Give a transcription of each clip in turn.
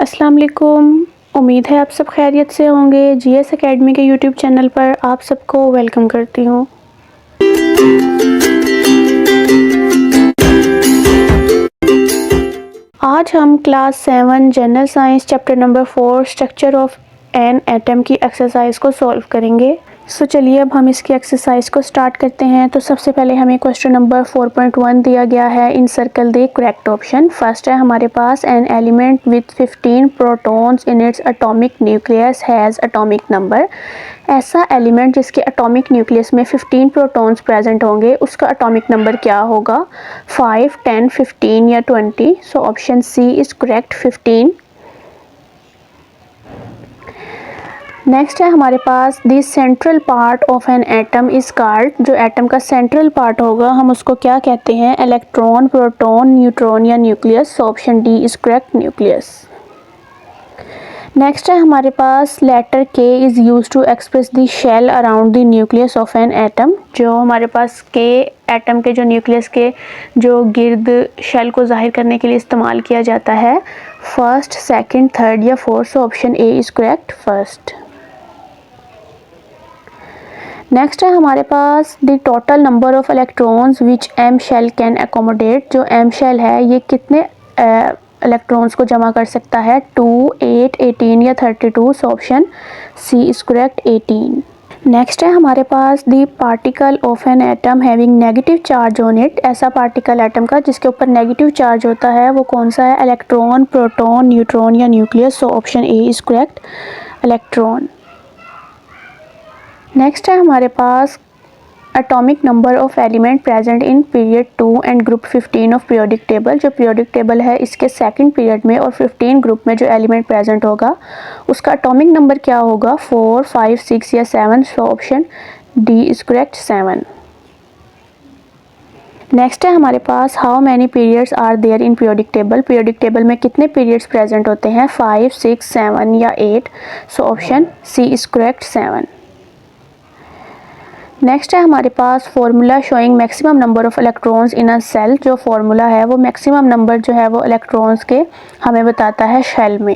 अस्सलाम वालेकुम। उम्मीद है आप सब खैरियत से होंगे। जीएस एकेडमी के यूट्यूब चैनल पर आप सबको वेलकम करती हूँ। आज हम class 7 general science chapter number 4 structure of an atom की एक्सरसाइज को सॉल्व करेंगे। चलिए अब हम इसकी एक्सरसाइज को स्टार्ट करते हैं। तो सबसे पहले हमें क्वेश्चन नंबर 4.1 दिया गया है। In circle the correct option. First है हमारे पास an element with 15 protons in its atomic nucleus has atomic number. ऐसा एलिमेंट जिसके एटॉमिक न्यूक्लियस में 15 प्रोटॉन्स प्रेजेंट होंगे उसका एटॉमिक नंबर क्या होगा? 5, 10, 15 या 20। So option C is correct, 15। Next है हमारे पास the central part of an atom is called. जो एटम का सेंट्रल पार्ट होगा हम उसको क्या कहते हैं? इलेक्ट्रॉन, प्रोटॉन, न्यूट्रॉन या nucleus. Option D is correct, nucleus. Next है हमारे पास letter K is use to express the shell around the nucleus of an atom. जो हमारे पास के एटम के जो न्यूक्लियस के जो गिर्द शेल को जाहिर करने के लिए इस्तेमाल किया जाता है। फर्स्ट, सेकंड, थर्ड या fourth. Option A is correct, first. Next है हमारे पास the total number of electrons which M shell can accommodate. जो एम शेल है ये कितने इलेक्ट्रॉन्स को जमा कर सकता है? 2, 8, 18 या 32। Option C is correct, 18। Next है हमारे पास the particle of an atom having negative charge on it. ऐसा पार्टिकल एटम का जिसके ऊपर नेगेटिव चार्ज होता है वो कौन सा है? इलेक्ट्रॉन, प्रोटॉन, न्यूट्रॉन या nucleus. So option A is correct, electron. Next है हमारे पास atomic number of element present in period 2 and group 15 of periodic table. जो पीरियोडिक टेबल है इसके सेकंड पीरियड में और 15 ग्रुप में जो एलिमेंट प्रेजेंट होगा उसका एटॉमिक नंबर क्या होगा? 4, 5, 6 या 7। So option D is correct, 7। Next है हमारे पास how many periods are there in periodic table. Periodic table में कितने पीरियड्स प्रेजेंट होते हैं? 5, 6, 7 या 8। So option C is correct, 7। Next है हमारे पास formula showing maximum number of electrons in a shell. जो फॉर्मूला है वो मैक्सिमम नंबर जो है वो इलेक्ट्रॉन्स के हमें बताता है शेल में।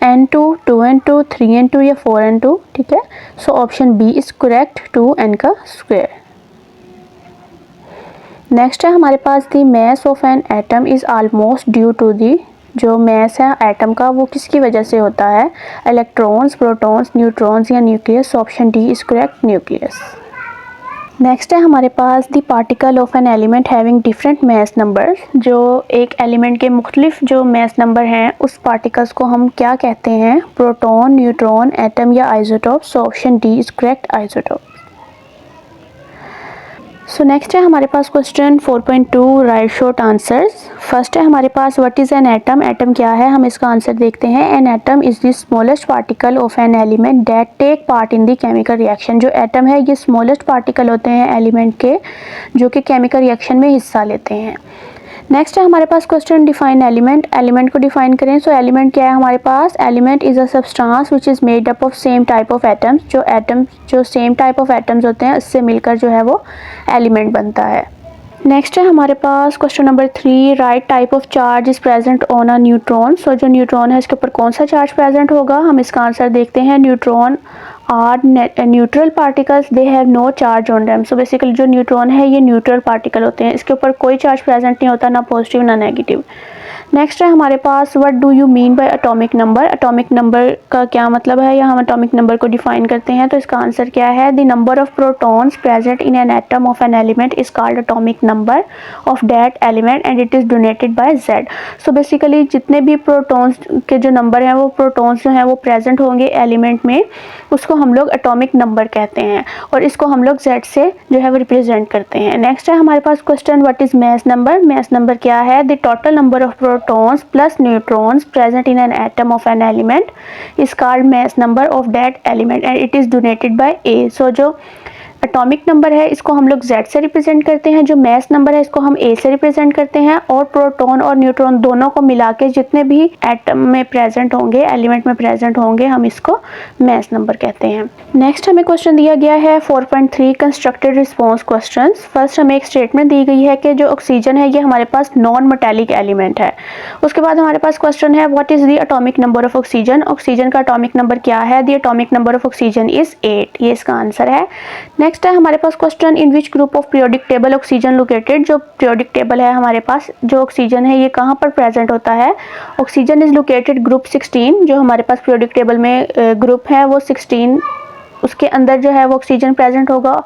n2, 2n2, 3n2 या 4n2। ठीक है, so option B is correct, 2n का स्क्वायर। नेक्स्ट है हमारे पास the mass of an atom is almost due to the. जो मास है एटम का वो किसकी वजह से होता है? इलेक्ट्रॉन्स, प्रोटॉन्स, न्यूट्रॉन्स या nucleus. Option D is correct, nucleus. Next है हमारे पास the particle of an element having different mass numbers. जो एक एलिमेंट के मुख्तलिफ जो मास नंबर हैं उस पार्टिकल्स को हम क्या कहते हैं? प्रोटॉन, न्यूट्रॉन, एटम या isotope. So option D is correct, isotope. So next है हमारे पास question 4.2 write short answers. First है हमारे पास what is an atom. Atom क्या है हम इसका आंसर देखते हैं। An atom is the smallest particle of an element that take part in the chemical reaction. जो एटम है ये स्मॉलेस्ट पार्टिकल होते हैं एलिमेंट के जो कि केमिकल रिएक्शन में हिस्सा लेते हैं। नेक्स्ट है हमारे पास क्वेश्चन डिफाइन एलिमेंट। एलिमेंट को डिफाइन करें। सो एलिमेंट क्या है हमारे पास? Element is a substance which is made up of same type of atoms. जो एटम्स जो सेम टाइप ऑफ एटम्स होते हैं उससे मिलकर जो है वो एलिमेंट बनता है। नेक्स्ट है हमारे पास question number 3 write type of charge is present on a neutron. So जो न्यूट्रॉन है इसके ऊपर कौन सा चार्ज प्रेजेंट होगा हम इसका आंसर देखते हैं। Neutron are neutral particles, they have no charge on them. So basically जो न्यूट्रॉन है ये न्यूट्रल पार्टिकल होते हैं, इसके ऊपर कोई चार्ज प्रेजेंट नहीं होता, ना पॉजिटिव ना नेगेटिव। नेक्स्ट है हमारे पास what do you mean by atomic number. Atomic number का क्या मतलब है या हम एटॉमिक नंबर को डिफाइन करते हैं। तो इसका आंसर क्या है? The number of protons present in an atom of an element is called atomic number of that element and it is donated bye Z. So basically जितने भी प्रोटॉन्स के जो नंबर हैं वो प्रोटॉन्स जो हैं वो प्रेजेंट होंगे एलिमेंट में उसको हम लोग एटॉमिक नंबर कहते हैं और इसको हम लोग जेड से जो है वो रिप्रेजेंट करते हैं। नेक्स्ट है हमारे पास question what is mass number. Mass number क्या है? The total number of protons plus neutrons present in an atom of an element is called mass number of that element and it is donated by A. So जो atomic number है इसको हम लोग Z से represent करते हैं, जो mass number है इसको हम A से रिप्रेजेंट करते हैं, और प्रोटॉन और न्यूट्रॉन दोनों को मिला के जितने भी एटम में प्रेजेंट होंगे, एलिमेंट में प्रेजेंट होंगे, हम इसको मास नंबर कहते हैं। नेक्स्ट हमें क्वेश्चन दिया गया है 4.3 कंस्ट्रक्टेड रिस्पॉन्स क्वेश्चंस। फर्स्ट हमें एक स्टेटमेंट दी गई है कि जो ऑक्सीजन है ये हमारे पास नॉन मेटालिक एलिमेंट है। उसके बाद हमारे पास क्वेश्चन है what is the atomic number of oxygen, oxygen का एटॉमिक नंबर क्या है, the atomic number of oxygen is 8, ये इसका आंसर है। नेक्स्ट है हमारे पास question in which group of periodic table oxygen located, जो पीरियोडिक टेबल है हमारे पास जो ऑक्सीजन है ये कहाँ पर प्रेजेंट होता है, ऑक्सीजन इज लोकेटेड ग्रुप 16, जो हमारे पास पीरियोडिक टेबल में ग्रुप है वो 16, उसके अंदर जो है वो ऑक्सीजन प्रेजेंट होगा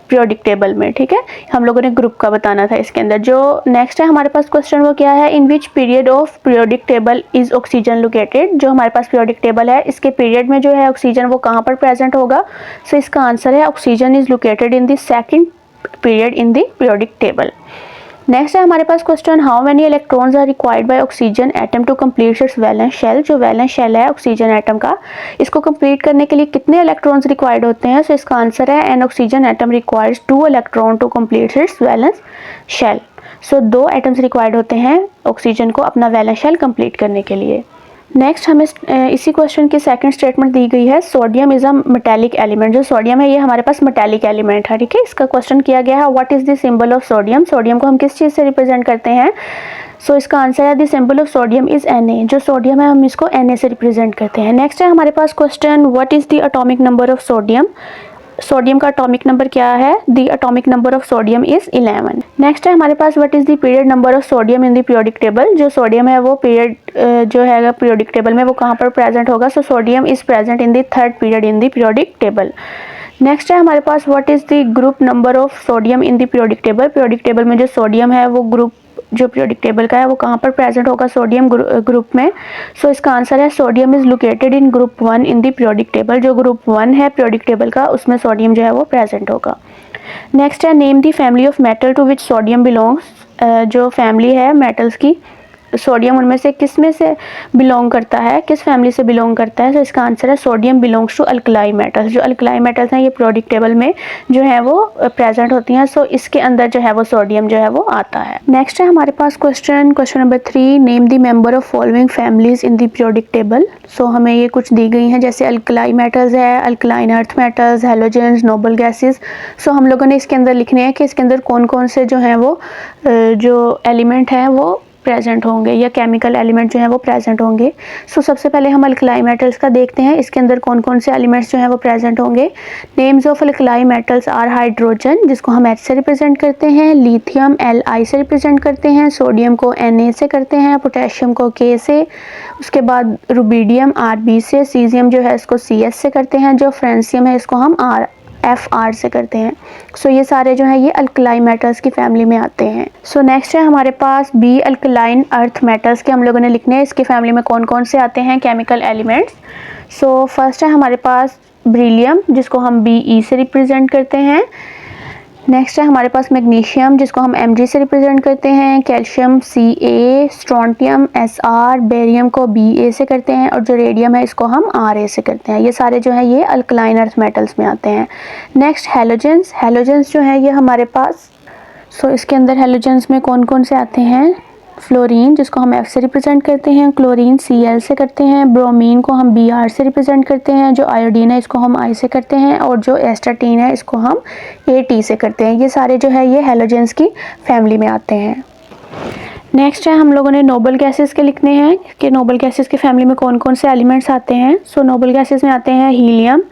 पीरियोडिक टेबल में। ठीक है, हम लोगों ने ग्रुप का बताना था इसके अंदर। जो नेक्स्ट है हमारे पास क्वेश्चन वो क्या है, in which period of periodic table is oxygen located, जो हमारे पास पीरियोडिक टेबल है इसके पीरियड में जो है ऑक्सीजन वो कहाँ पर प्रेजेंट होगा। सो इसका आंसर है oxygen is located in the second period in the periodic table. Next है हमारे पास question how many electrons are required by oxygen atom to complete its valence shell, जो वैलेंस शेल है ऑक्सीजन एटम का इसको complete करने के लिए कितने इलेक्ट्रॉन्स रिक्वायर्ड होते हैं। सो इसका आंसर है an oxygen atom requires 2 electron to complete its valence shell. So 2 atoms required होते हैं ऑक्सीजन को अपना वैलेंस शेल कंप्लीट करने के लिए। नेक्स्ट हमें इसी क्वेश्चन की सेकंड स्टेटमेंट दी गई है sodium is a metallic element, जो सोडियम है ये हमारे पास मेटालिक एलिमेंट है। ठीक है, इसका क्वेश्चन किया गया है what is the symbol of sodium, sodium को हम किस चीज़ से रिप्रेजेंट करते हैं। सो इसका आंसर है the symbol of sodium is Na, जो सोडियम है हम इसको Na से रिप्रेजेंट करते हैं। नेक्स्ट है हमारे पास question what is the atomic number of sodium, sodium का एटॉमिक नंबर क्या है, the atomic number of sodium is 11। Next है हमारे पास what is the period number of sodium in the periodic table, जो सोडियम है वो पीरियड जो है पीरियोडिक टेबल में वो कहाँ पर प्रेजेंट होगा। So sodium is present in the third period in the periodic table. Next है हमारे पास what is the group number of sodium in the periodic table, periodic table में जो सोडियम है वो ग्रुप जो पीरियोडिक टेबल का है वो कहाँ पर प्रेजेंट होगा, सोडियम ग्रुप में। सो इसका आंसर है sodium is located in group 1 in the periodic table, जो ग्रुप 1 है पीरियोडिक टेबल का उसमें सोडियम जो है वो प्रेजेंट होगा। नेक्स्ट है name the family of metal to which sodium belongs, जो फैमिली है मेटल्स की सोडियम उनमें से किस में से बिलोंग करता है, किस फैमिली से बिलोंग करता है। तो इसका आंसर है sodium belongs to alkali metals, जो अल्कलाई मेटल्स हैं ये पीरियोडिक टेबल में जो है वो प्रेजेंट होती हैं। सो इसके अंदर जो है वो सोडियम जो है वो आता है। नेक्स्ट है हमारे पास question number 3 name the member of following families in the periodic table. So हमें ये कुछ दी गई हैं जैसे अल्कलाई मेटल्स है, alkaline earth metals, halogens, noble gases. So हम लोगों ने इसके अंदर लिखने हैं कि इसके अंदर कौन कौन से जो हैं वो जो एलिमेंट हैं वो प्रेजेंट होंगे या केमिकल एलिमेंट जो है वो प्रेजेंट होंगे। सो सबसे पहले हम अल्कलाई मेटल्स का देखते हैं, इसके अंदर कौन कौन से एलिमेंट्स जो हैं वो प्रेजेंट होंगे। Names of alkali metals are hydrogen, जिसको हम H से रिप्रेजेंट करते हैं, लिथियम Li से रिप्रेजेंट करते हैं, सोडियम को Na से करते हैं, पोटेशियम को K से, उसके बाद रुबीडियम Rb से, सीजियम जो है इसको Cs से करते हैं, जो फ्रेंसियम है इसको हम Fr से करते हैं। सो ये सारे जो है ये अल्कलाई मेटल्स की फैमिली में आते हैं। सो नेक्स्ट है हमारे पास बी अल्कलाइन अर्थ मेटल्स के हम लोगों ने लिखने हैं, इसकी फैमिली में कौन कौन से आते हैं केमिकल एलिमेंट्स। सो फर्स्ट है हमारे पास ब्रिलियम, जिसको हम Be से रिप्रेजेंट करते हैं। नेक्स्ट है हमारे पास मैग्नीशियम, जिसको हम Mg से रिप्रेजेंट करते हैं, calcium Ca, strontium Sr, barium को Ba से करते हैं, और जो रेडियम है इसको हम Ra से करते हैं। ये सारे जो है ये अल्कलाइन अर्थ मेटल्स में आते हैं। नेक्स्ट हैलोजेंस, हैलोजेंस जो है ये हमारे पास इसके अंदर हैलोजेंस में कौन कौन से आते हैं, फ्लोरीन जिसको हम F से रिप्रेजेंट करते हैं, क्लोरीन Cl से करते हैं, ब्रोमीन को हम Br से रिप्रेजेंट करते हैं, जो आयोडीन है इसको हम I से करते हैं, और जो एस्टाटीन है इसको हम At से करते हैं। ये सारे जो है ये हैलोजेंस की फैमिली में आते हैं। नेक्स्ट है हम लोगों ने नोबल गैसेस के लिखने हैं कि नोबल गैसेस की फैमिली में कौन कौन से एलिमेंट्स आते हैं। सो नोबल गैसेस में आते हैं helium,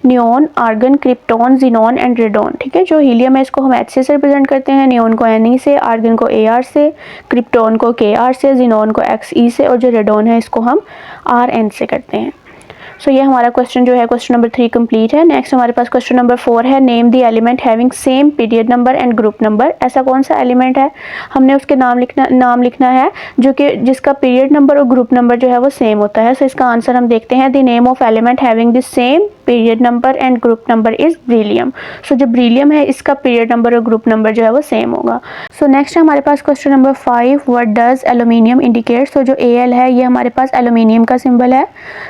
neon, argon, krypton, xenon and radon. ठीक है, जो हीलियम है इसको हम H से रिप्रेजेंट करते हैं, नियोन को Ne से, आर्गन को Ar से, क्रिप्टॉन को Kr से, जीनॉन को Xe से, और जो रेडॉन है इसको हम Rn से करते हैं। सो ये हमारा क्वेश्चन जो है क्वेश्चन नंबर 3 कंप्लीट है। नेक्स्ट हमारे पास क्वेश्चन नंबर 4 है name the element having same period number and group number. ऐसा कौन सा एलिमेंट है, हमने उसके नाम लिखना है जो कि जिसका पीरियड नंबर और ग्रुप नंबर जो है वो सेम होता है। सो इसका आंसर हम देखते हैं the name of element having the same period number and group number is beryllium. So जो बेरिलियम है इसका पीरियड नंबर और ग्रुप नंबर जो है वो सेम होगा। सो नेक्स्ट है हमारे पास question number 5, what does aluminium indicate. So जो Al है ये हमारे पास एल्यूमिनियम का सिंबल है।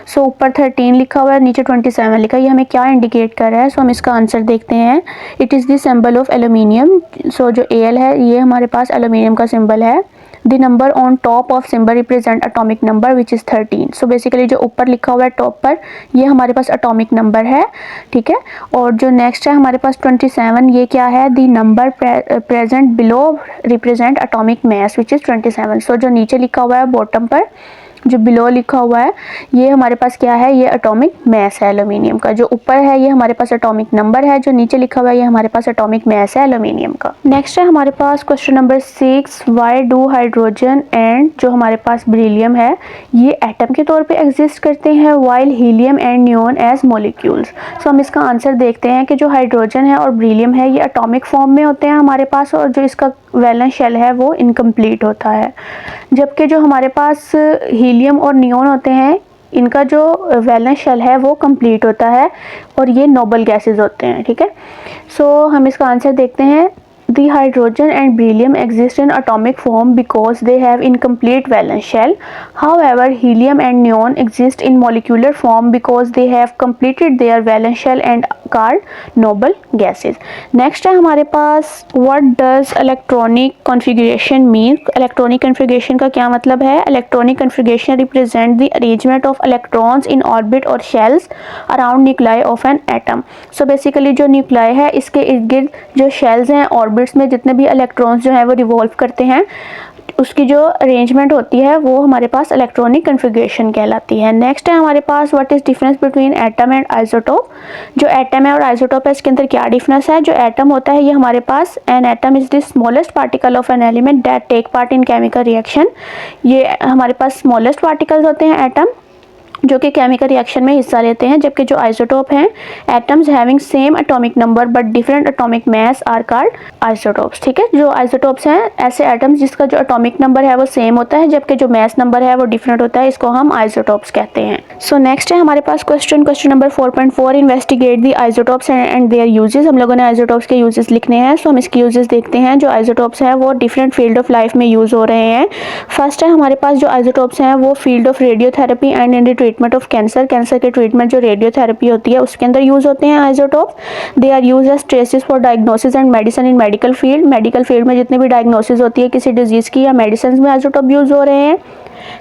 सो ऊपर 13 लिखा हुआ है, नीचे 27 लिखा है, ये हमें क्या इंडिकेट कर रहा है। सो हम इसका आंसर देखते हैं। It is the symbol of aluminium. So जो Al है ये हमारे पास एल्यूमिनियम का सिंबल है। The number on top of symbol represent atomic number which is 13। So basically जो ऊपर लिखा हुआ है टॉप पर ये हमारे पास एटॉमिक नंबर है, ठीक है। और जो नेक्स्ट है हमारे पास 27, ये क्या है, the number present below represent atomic mass which is 27। सो जो नीचे लिखा हुआ है बॉटम पर, जो बिलो लिखा हुआ है ये हमारे पास क्या है, ये एटॉमिक मास है एल्यूमिनियम का। जो ऊपर है ये हमारे पास एटॉमिक नंबर है, जो नीचे लिखा हुआ है ये हमारे पास एटॉमिक मास है एल्यूमिनियम का। नेक्स्ट है हमारे पास question number 6, why do hydrogen and जो हमारे पास बेरिलियम है ये एटम के तौर पे एग्जिस्ट करते हैं while helium and neon as molecules. So हम इसका आंसर देखते हैं कि जो हाइड्रोजन है और बेरिलियम है ये एटॉमिक फॉर्म में होते हैं हमारे पास, और जो इसका वैलेंस शेल है वो इनकम्प्लीट होता है। जबकि जो हमारे पास हीलियम और नियोन होते हैं इनका जो वैलेंस शेल है वो कंप्लीट होता है और ये नोबल गैसेस होते हैं, ठीक है। सो हम इसका आंसर देखते हैं। The hydrogen and beryllium exist in atomic form because they have incomplete valence shell. However, helium and neon exist in molecular form because they have completed their valence shell and called noble gases. Next है हमारे पास what does electronic configuration mean? Electronic configuration का क्या मतलब है? Electronic configuration represent the arrangement of electrons in orbit or shells around nuclei of an atom. So basically जो nuclei है इसके इर्द गिर्द जो shells हैं ऑर्बिट्स में जितने भी इलेक्ट्रॉन्स जो है वो रिवॉल्व करते हैं, उसकी जो अरेंजमेंट होती है वो हमारे पास इलेक्ट्रॉनिक कन्फिगरेशन कहलाती है। नेक्स्ट है हमारे पास what is difference between atom and isotope. जो एटम है और आइसोटोप है इसके अंदर क्या डिफरेंस है। जो एटम होता है ये हमारे पास, an atom is the smallest particle of an element that take part in chemical reaction. ये हमारे पास स्मॉलेस्ट पार्टिकल्स होते हैं एटम जो कि केमिकल रिएक्शन में हिस्सा लेते हैं। जबकि जो आइसोटोप हैं, atoms having same atomic number but different atomic mass are called isotopes, ठीक है। जो आइसोटोप्स हैं ऐसे एटम्स जिसका जो एटॉमिक नंबर है वो सेम होता है जबकि जो मास नंबर है वो डिफरेंट होता है, इसको हम आइसोटोप्स कहते हैं। सो नेक्स्ट है हमारे पास question number 4.4, investigate the isotopes and their uses. हम लोगों ने आइसोटोप्स के यूजेस लिखने हैं। सो हम इसके यूजेस देखते हैं। जो आइसोटोप्स हैं वो डिफरेंट फील्ड ऑफ लाइफ में यूज हो रहे हैं। फर्स्ट है हमारे पास जो आइसोटोप्स हैं वो field of radiotherapy and in the treatment of cancer के ट्रीटमेंट जो रेडियोथेरेपी होती है उसके अंदर यूज होते हैं isotopes. They are use as traces for diagnosis and medicine in medical field. Medical field में जितनी भी डायग्नोसिस होती है किसी डिजीज की या मेडिसिन में आइसोटोप यूज हो रहे हैं।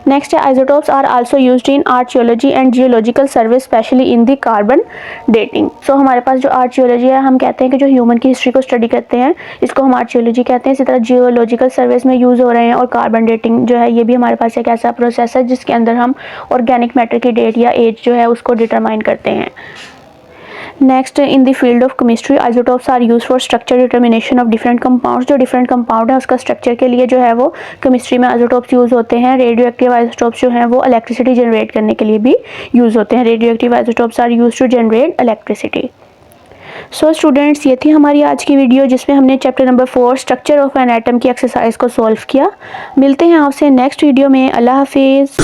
नेक्स्ट है isotopes are also used in archaeology and geological survey specially in the carbon dating. So हमारे पास जो आर्चियोलॉजी है, हम कहते हैं कि जो ह्यूमन की हिस्ट्री को स्टडी करते हैं इसको हम आर्चियोलॉजी कहते हैं। इसी तरह जियोलॉजिकल सर्वेस में यूज हो रहे हैं। और कार्बन डेटिंग जो है ये भी हमारे पास एक ऐसा प्रोसेस है जिसके अंदर हम ऑर्गेनिक मैटर की डेट या एज जो है उसको डिटरमाइन करते हैं। Next in the field of chemistry isotopes are use for structure determination of different compounds. जो डिफरेंट कंपाउंड है उसका स्ट्रक्चर के लिए जो है वो केमिस्ट्री में आइसोटोप्स यूज होते हैं। रेडियो एक्टिव आइसोटोप्स जो हैं वो इलेक्ट्रिसिटी जनरेट करने के लिए भी यूज होते हैं। Radio active isotopes are use to generate electricity. So students ये थी हमारी आज की वीडियो जिसमें हमने chapter number 4 structure of an atom की एक्सरसाइज को सॉल्व किया। मिलते हैं आपसे नेक्स्ट वीडियो में। अल्लाह हाफिज।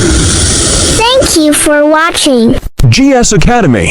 Thank you for watching GS Academy.